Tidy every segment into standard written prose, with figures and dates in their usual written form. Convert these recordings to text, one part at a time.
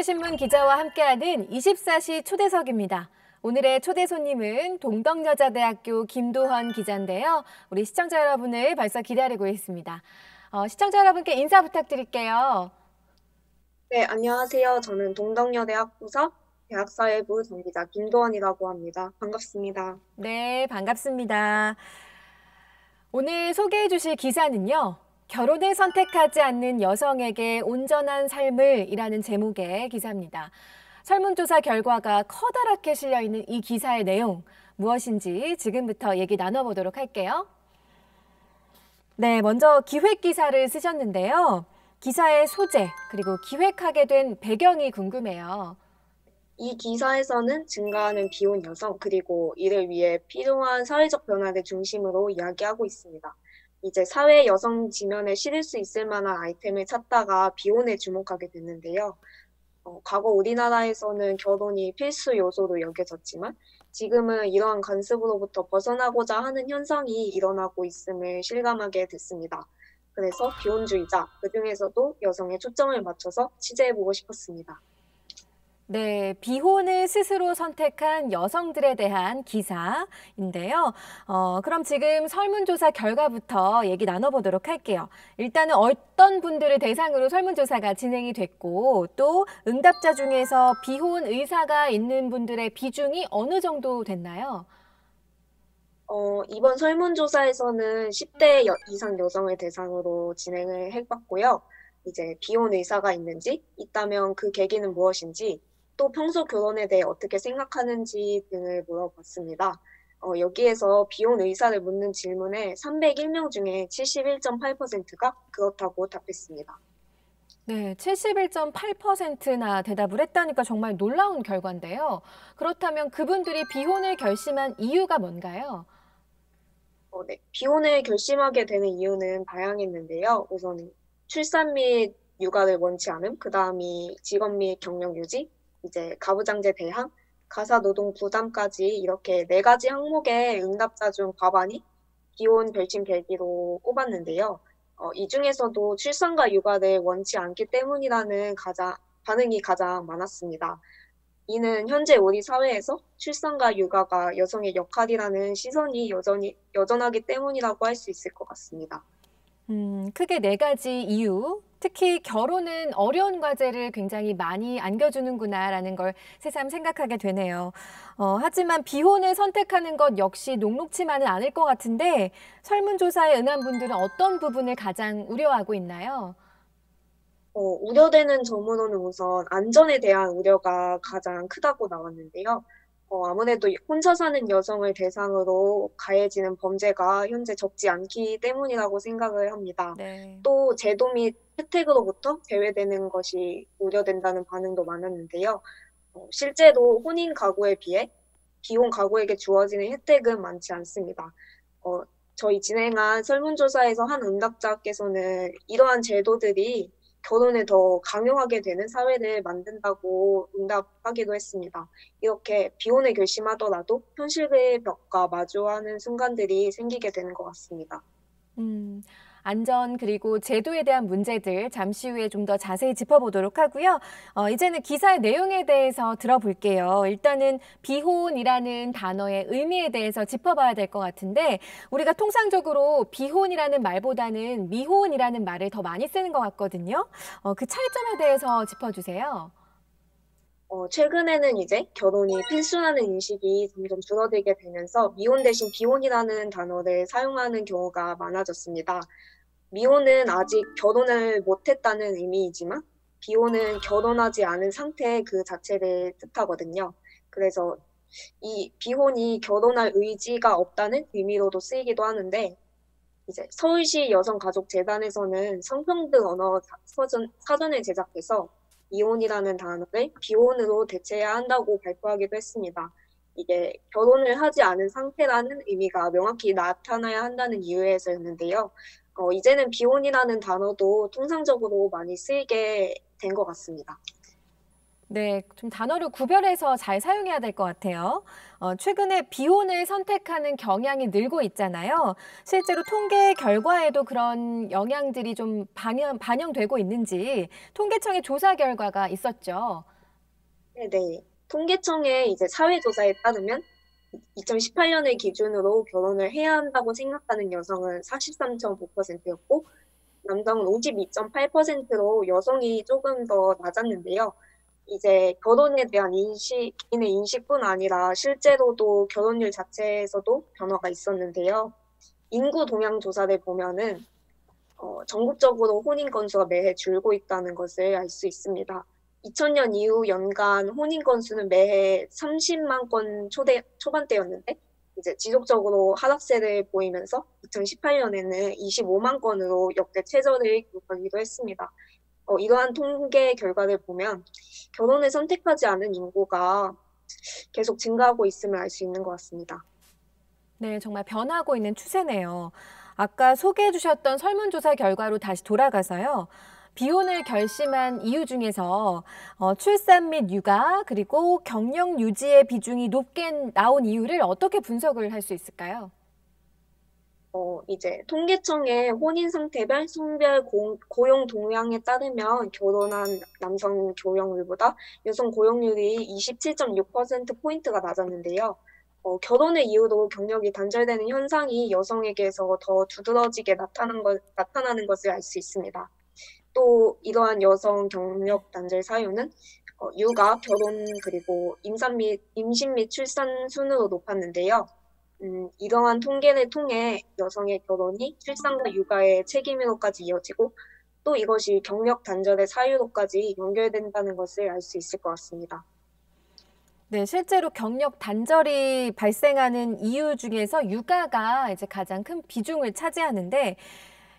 경기신문 기자와 함께하는 24시 초대석입니다. 오늘의 초대 손님은 동덕여자대학교 김도헌 기자인데요. 우리 시청자 여러분을 벌써 기다리고 있습니다. 시청자 여러분께 인사 부탁드릴게요. 네, 안녕하세요. 저는 동덕여대 학부서 대학사회부 정기자 김도원이라고 합니다. 반갑습니다. 네, 반갑습니다. 오늘 소개해 주실 기사는요. 결혼을 선택하지 않는 여성에게 온전한 삶을 이라는 제목의 기사입니다. 설문조사 결과가 커다랗게 실려 있는 이 기사의 내용 무엇인지 지금부터 얘기 나눠보도록 할게요. 네, 먼저 기획 기사를 쓰셨는데요. 기사의 소재 그리고 기획하게 된 배경이 궁금해요. 이 기사에서는 증가하는 비혼 여성, 그리고 이를 위해 필요한 사회적 변화를 중심으로 이야기하고 있습니다. 이제 사회 여성 지면에 실을 수 있을 만한 아이템을 찾다가 비혼에 주목하게 됐는데요. 과거 우리나라에서는 결혼이 필수 요소로 여겨졌지만 지금은 이러한 관습으로부터 벗어나고자 하는 현상이 일어나고 있음을 실감하게 됐습니다. 그래서 비혼주의자, 그중에서도 여성에 초점을 맞춰서 취재해보고 싶었습니다. 네, 비혼을 스스로 선택한 여성들에 대한 기사인데요. 그럼 지금 설문조사 결과부터 얘기 나눠보도록 할게요. 일단은 어떤 분들을 대상으로 설문조사가 진행이 됐고 또 응답자 중에서 비혼 의사가 있는 분들의 비중이 어느 정도 됐나요? 이번 설문조사에서는 10대 이상 여성을 대상으로 진행을 해봤고요. 이제 비혼 의사가 있는지, 있다면 그 계기는 무엇인지, 또 평소 결혼에 대해 어떻게 생각하는지 등을 물어봤습니다. 여기에서 비혼 의사를 묻는 질문에 301명 중에 71.8%가 그렇다고 답했습니다. 네, 71.8%나 대답을 했다니까 정말 놀라운 결과인데요. 그렇다면 그분들이 비혼을 결심한 이유가 뭔가요? 네. 비혼을 결심하게 되는 이유는 다양했는데요. 우선 출산 및 육아를 원치 않음, 그 다음이 직업 및 경력 유지, 이제 가부장제 대항, 가사 노동 부담까지 이렇게 네 가지 항목의 응답자 중 과반이 비혼 결심 계기로 꼽았는데요. 이 중에서도 출산과 육아를 원치 않기 때문이라는 반응이 가장 많았습니다. 이는 현재 우리 사회에서 출산과 육아가 여성의 역할이라는 시선이 여전하기 때문이라고 할 수 있을 것 같습니다. 크게 네 가지 이유, 특히 결혼은 어려운 과제를 굉장히 많이 안겨주는구나라는 걸 새삼 생각하게 되네요. 하지만 비혼을 선택하는 것 역시 녹록치만은 않을 것 같은데 설문조사에 응한 분들은 어떤 부분을 가장 우려하고 있나요? 우려되는 점으로는 우선 안전에 대한 우려가 가장 크다고 나왔는데요. 아무래도 혼자 사는 여성을 대상으로 가해지는 범죄가 현재 적지 않기 때문이라고 생각을 합니다. 네. 또 제도 및 혜택으로부터 제외되는 것이 우려된다는 반응도 많았는데요. 실제로 혼인 가구에 비해 비혼 가구에게 주어지는 혜택은 많지 않습니다. 어, 저희 진행한 설문조사에서 한 응답자께서는 이러한 제도들이 결혼을 더 강요하게 되는 사회를 만든다고 응답하기도 했습니다. 이렇게 비혼을 결심하더라도 현실의 벽과 마주하는 순간들이 생기게 되는 것 같습니다. 음, 안전 그리고 제도에 대한 문제들 잠시 후에 좀 더 자세히 짚어보도록 하고요. 이제는 기사의 내용에 대해서 들어볼게요. 일단은 비혼이라는 단어의 의미에 대해서 짚어봐야 될 것 같은데 우리가 통상적으로 비혼이라는 말보다는 미혼이라는 말을 더 많이 쓰는 것 같거든요. 그 차이점에 대해서 짚어주세요. 최근에는 이제 결혼이 필수라는 인식이 점점 줄어들게 되면서 미혼 대신 비혼이라는 단어를 사용하는 경우가 많아졌습니다. 미혼은 아직 결혼을 못했다는 의미이지만 비혼은 결혼하지 않은 상태 그 자체를 뜻하거든요. 그래서 이 비혼이 결혼할 의지가 없다는 의미로도 쓰이기도 하는데 이제 서울시 여성가족재단에서는 성평등 언어 사전을 제작해서 이혼이라는 단어를 비혼으로 대체해야 한다고 발표하기도 했습니다. 이게 결혼을 하지 않은 상태라는 의미가 명확히 나타나야 한다는 이유에서였는데요. 이제는 비혼이라는 단어도 통상적으로 많이 쓰이게 된 것 같습니다. 네, 좀 단어를 구별해서 잘 사용해야 될 것 같아요. 최근에 비혼을 선택하는 경향이 늘고 있잖아요. 실제로 통계 결과에도 그런 영향들이 좀 반영되고 있는지 통계청의 조사 결과가 있었죠. 네. 통계청의 이제 사회조사에 따르면 2018년을 기준으로 결혼을 해야 한다고 생각하는 여성은 43.5%였고 남성은 52.8%로 여성이 조금 더 낮았는데요. 이제 결혼에 대한 개인의 인식뿐 아니라 실제로도 결혼율 자체에서도 변화가 있었는데요. 인구 동향 조사를 보면은 전국적으로 혼인 건수가 매해 줄고 있다는 것을 알 수 있습니다. 2000년 이후 연간 혼인 건수는 매해 30만 건 초반대였는데 이제 지속적으로 하락세를 보이면서 2018년에는 25만 건으로 역대 최저를 기록하기도 했습니다. 이러한 통계 결과를 보면 결혼을 선택하지 않은 인구가 계속 증가하고 있음을 알 수 있는 것 같습니다. 네, 정말 변하고 있는 추세네요. 아까 소개해 주셨던 설문조사 결과로 다시 돌아가서요. 비혼을 결심한 이유 중에서 출산 및 육아 그리고 경력 유지의 비중이 높게 나온 이유를 어떻게 분석을 할 수 있을까요? 이제 통계청의 혼인 상태별 성별 고용 동향에 따르면 결혼한 남성 고용률보다 여성 고용률이 27.6%포인트가 낮았는데요. 결혼의 이유로 경력이 단절되는 현상이 여성에게서 더 두드러지게 나타나는 것을 알 수 있습니다. 또 이러한 여성 경력 단절 사유는 육아, 결혼, 그리고 임신 및 출산 순으로 높았는데요. 이러한 통계를 통해 여성의 결혼이 출산과 육아의 책임으로까지 이어지고 또 이것이 경력 단절의 사유로까지 연결된다는 것을 알 수 있을 것 같습니다. 네, 실제로 경력 단절이 발생하는 이유 중에서 육아가 이제 가장 큰 비중을 차지하는데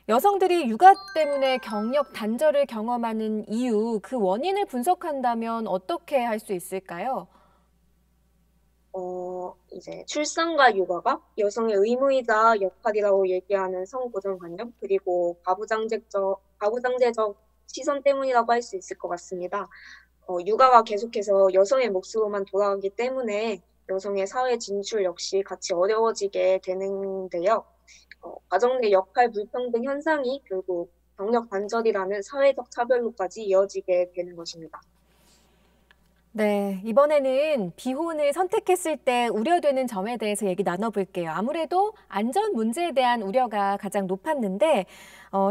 여성들이 육아 때문에 경력 단절을 경험하는 이유, 그 원인을 분석한다면 어떻게 할 수 있을까요? 이제 출산과 육아가 여성의 의무이자 역할이라고 얘기하는 성고정관념, 그리고 가부장제적 시선 때문이라고 할 수 있을 것 같습니다. 육아가 계속해서 여성의 몫으로만 돌아가기 때문에 여성의 사회 진출 역시 같이 어려워지게 되는데요. 가정 내 역할 불평등 현상이 결국 경력 단절이라는 사회적 차별로까지 이어지게 되는 것입니다. 네, 이번에는 비혼을 선택했을 때 우려되는 점에 대해서 얘기 나눠볼게요. 아무래도 안전 문제에 대한 우려가 가장 높았는데,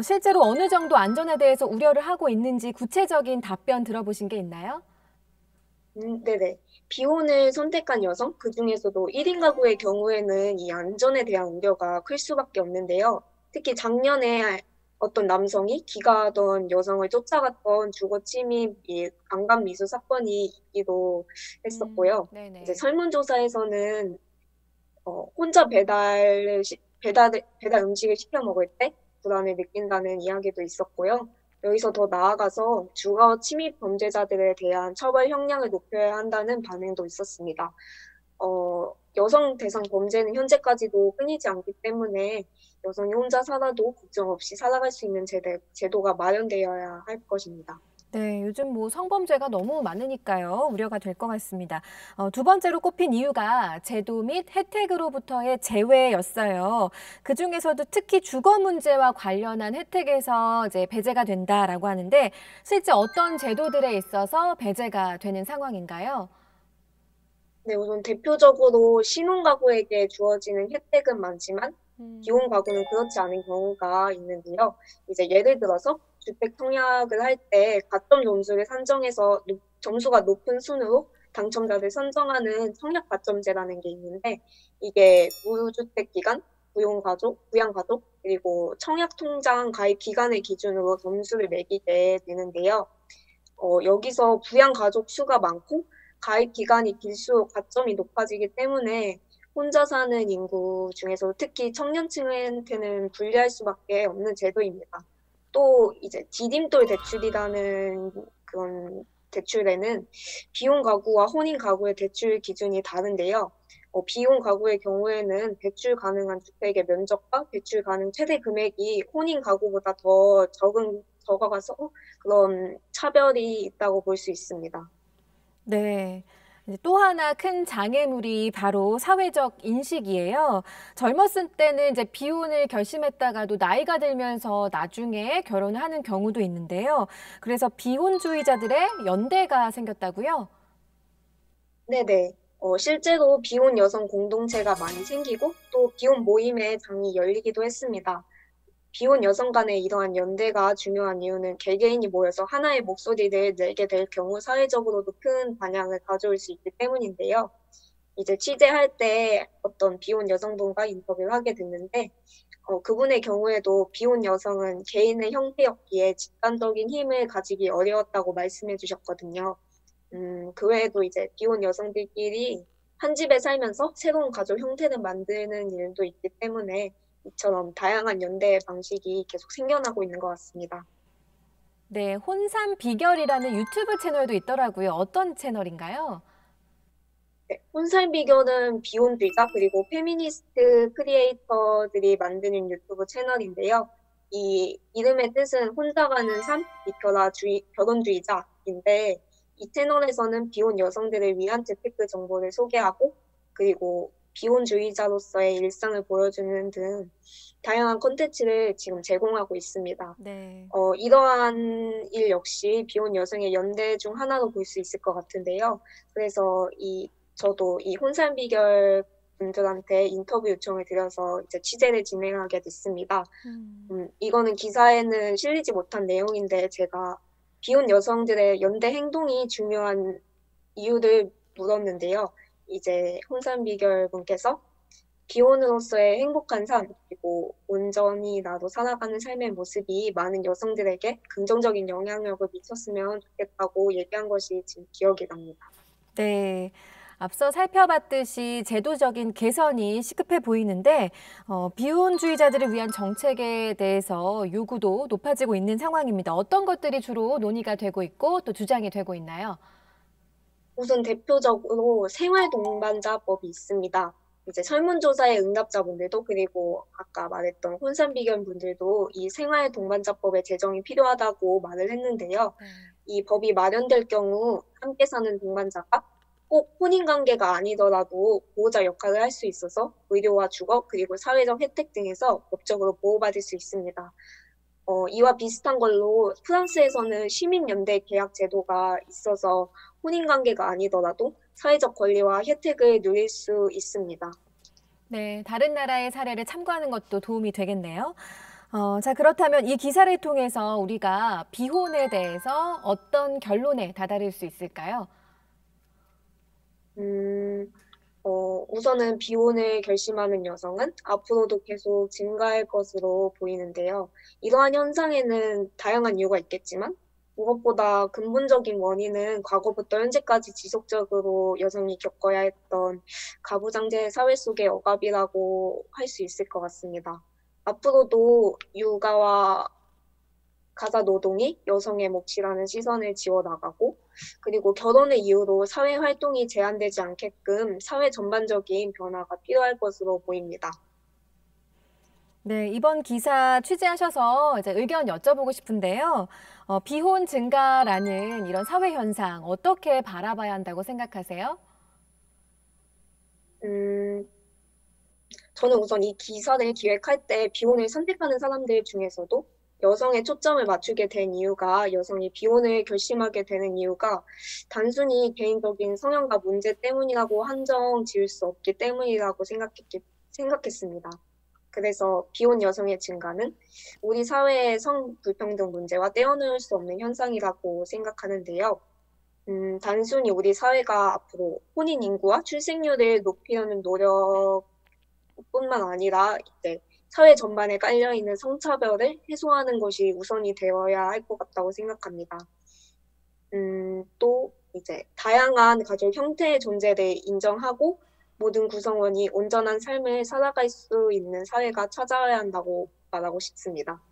실제로 어느 정도 안전에 대해서 우려를 하고 있는지 구체적인 답변 들어보신 게 있나요? 네네. 비혼을 선택한 여성, 그중에서도 1인 가구의 경우에는 이 안전에 대한 우려가 클 수밖에 없는데요. 특히 작년에 어떤 남성이 기가하던 여성을 쫓아갔던 주거 침입, 강간 미수 사건이 있기도 했었고요. 이제 네네. 설문조사에서는 혼자 배달 음식을 시켜 먹을 때 불안을 느낀다는 이야기도 있었고요. 여기서 더 나아가서 주거 침입 범죄자들에 대한 처벌 형량을 높여야 한다는 반응도 있었습니다. 여성 대상 범죄는 현재까지도 끊이지 않기 때문에 여성이 혼자 살아도 걱정 없이 살아갈 수 있는 제도가 마련되어야 할 것입니다. 네, 요즘 뭐 성범죄가 너무 많으니까요. 우려가 될 것 같습니다. 두 번째로 꼽힌 이유가 제도 및 혜택으로부터의 제외였어요. 그중에서도 특히 주거 문제와 관련한 혜택에서 이제 배제가 된다라고 하는데 실제 어떤 제도들에 있어서 배제가 되는 상황인가요? 네, 우선 대표적으로 신혼가구에게 주어지는 혜택은 많지만 비혼 가구는 그렇지 않은 경우가 있는데요. 이제 예를 들어서 주택 청약을 할 때 가점 점수를 산정해서 점수가 높은 순으로 당첨자를 선정하는 청약 가점제라는 게 있는데 이게 무주택 기간, 부양가족, 그리고 청약 통장 가입 기간을 기준으로 점수를 매기게 되는데요. 여기서 부양가족 수가 많고 가입 기간이 길수록 가점이 높아지기 때문에 혼자 사는 인구 중에서 특히 청년층한테는 불리할 수밖에 없는 제도입니다. 또 이제 디딤돌 대출이라는 그런 대출에는 비혼 가구와 혼인 가구의 대출 기준이 다른데요. 비혼 가구의 경우에는 대출 가능한 주택의 면적과 대출 가능 최대 금액이 혼인 가구보다 더 적어가서 그런 차별이 있다고 볼 수 있습니다. 네. 이제 또 하나 큰 장애물이 바로 사회적 인식이에요. 젊었을 때는 이제 비혼을 결심했다가도 나이가 들면서 나중에 결혼을 하는 경우도 있는데요. 그래서 비혼주의자들의 연대가 생겼다고요? 네네. 실제로 비혼 여성 공동체가 많이 생기고 또 비혼 모임의 장이 열리기도 했습니다. 비혼 여성 간의 이러한 연대가 중요한 이유는 개개인이 모여서 하나의 목소리를 내게 될 경우 사회적으로도 큰 반향을 가져올 수 있기 때문인데요. 이제 취재할 때 어떤 비혼 여성분과 인터뷰를 하게 됐는데, 그분의 경우에도 비혼 여성은 개인의 형태였기에 집단적인 힘을 가지기 어려웠다고 말씀해 주셨거든요. 그 외에도 이제 비혼 여성들끼리 한 집에 살면서 새로운 가족 형태를 만드는 일도 있기 때문에 이처럼 다양한 연대 방식이 계속 생겨나고 있는 것 같습니다. 네, 혼삼 비결이라는 유튜브 채널도 있더라고요. 어떤 채널인가요? 네, 혼살 비교는 비혼주의자 그리고 페미니스트 크리에이터들이 만드는 유튜브 채널인데요. 이 이름의 뜻은 혼자 가는 삶, 비켜라 결혼주의자인데 이 채널에서는 비혼 여성들을 위한 재테크 정보를 소개하고 그리고 비혼주의자로서의 일상을 보여주는 등 다양한 콘텐츠를 지금 제공하고 있습니다. 네. 이러한 일 역시 비혼 여성의 연대 중 하나로 볼 수 있을 것 같은데요. 그래서 저도 이 혼산 비결 분들한테 인터뷰 요청을 드려서 이제 취재를 진행하게 됐습니다. 이거는 기사에는 실리지 못한 내용인데 제가 비혼 여성들의 연대 행동이 중요한 이유를 물었는데요. 이제 혼산 비결 분께서 비혼으로서의 행복한 삶, 그리고 온전히 나도 살아가는 삶의 모습이 많은 여성들에게 긍정적인 영향력을 미쳤으면 좋겠다고 얘기한 것이 지금 기억이 납니다. 네. 앞서 살펴봤듯이 제도적인 개선이 시급해 보이는데 비혼주의자들을 위한 정책에 대해서 요구도 높아지고 있는 상황입니다. 어떤 것들이 주로 논의가 되고 있고 또 주장이 되고 있나요? 우선 대표적으로 생활동반자법이 있습니다. 이제 설문조사의 응답자분들도 그리고 아까 말했던 혼산비견 분들도 이 생활동반자법의 제정이 필요하다고 말을 했는데요. 네. 이 법이 마련될 경우 함께 사는 동반자가 꼭 혼인관계가 아니더라도 보호자 역할을 할 수 있어서 의료와 주거 그리고 사회적 혜택 등에서 법적으로 보호받을 수 있습니다. 이와 비슷한 걸로 프랑스에서는 시민연대 계약 제도가 있어서 혼인관계가 아니더라도 사회적 권리와 혜택을 누릴 수 있습니다. 네, 다른 나라의 사례를 참고하는 것도 도움이 되겠네요. 자, 그렇다면 이 기사를 통해서 우리가 비혼에 대해서 어떤 결론에 다다를 수 있을까요? 음, 우선은 비혼을 결심하는 여성은 앞으로도 계속 증가할 것으로 보이는데요. 이러한 현상에는 다양한 이유가 있겠지만 무엇보다 근본적인 원인은 과거부터 현재까지 지속적으로 여성이 겪어야 했던 가부장제 사회 속의 억압이라고 할 수 있을 것 같습니다. 앞으로도 육아와 가사 노동이 여성의 몫이라는 시선을 지워나가고 그리고 결혼을 이유로 사회 활동이 제한되지 않게끔 사회 전반적인 변화가 필요할 것으로 보입니다. 네, 이번 기사 취재하셔서 이제 의견 여쭤보고 싶은데요. 비혼 증가라는 이런 사회 현상 어떻게 바라봐야 한다고 생각하세요? 음, 저는 우선 이 기사를 기획할 때 비혼을 선택하는 사람들 중에서도 여성에 초점을 맞추게 된 이유가 여성이 비혼을 결심하게 되는 이유가 단순히 개인적인 성향과 문제 때문이라고 한정 지을 수 없기 때문이라고 생각했습니다. 그래서 비혼 여성의 증가는 우리 사회의 성 불평등 문제와 떼어놓을 수 없는 현상이라고 생각하는데요. 단순히 우리 사회가 앞으로 혼인 인구와 출생률을 높이려는 노력뿐만 아니라 이제 사회 전반에 깔려 있는 성차별을 해소하는 것이 우선이 되어야 할 것 같다고 생각합니다. 또 이제 다양한 가족 형태의 존재를 인정하고 모든 구성원이 온전한 삶을 살아갈 수 있는 사회가 찾아야 한다고 말하고 싶습니다.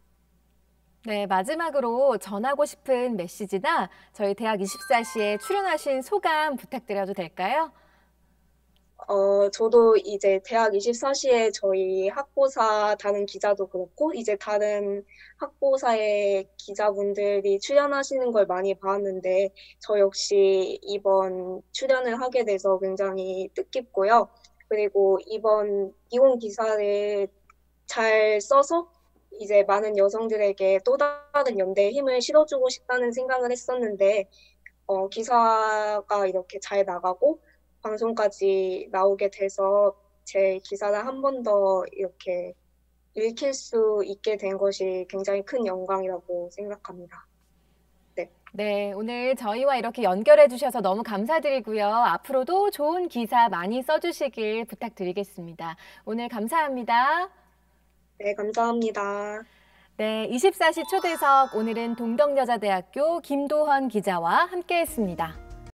네, 마지막으로 전하고 싶은 메시지나 저희 대학 24시에 출연하신 소감 부탁드려도 될까요? 저도 이제 대학 24시에 저희 학보사 다른 기자도 그렇고, 이제 다른 학보사의 기자분들이 출연하시는 걸 많이 봤는데, 저 역시 이번 출연을 하게 돼서 굉장히 뜻깊고요. 그리고 이번 이혼 기사를 잘 써서 이제 많은 여성들에게 또 다른 연대의 힘을 실어주고 싶다는 생각을 했었는데, 기사가 이렇게 잘 나가고, 방송까지 나오게 돼서 제 기사를 한 번 더 이렇게 읽힐 수 있게 된 것이 굉장히 큰 영광이라고 생각합니다. 네. 네, 오늘 저희와 이렇게 연결해 주셔서 너무 감사드리고요. 앞으로도 좋은 기사 많이 써주시길 부탁드리겠습니다. 오늘 감사합니다. 네, 감사합니다. 네, 24시 초대석 오늘은 동덕여자대학교 김도헌 기자와 함께했습니다.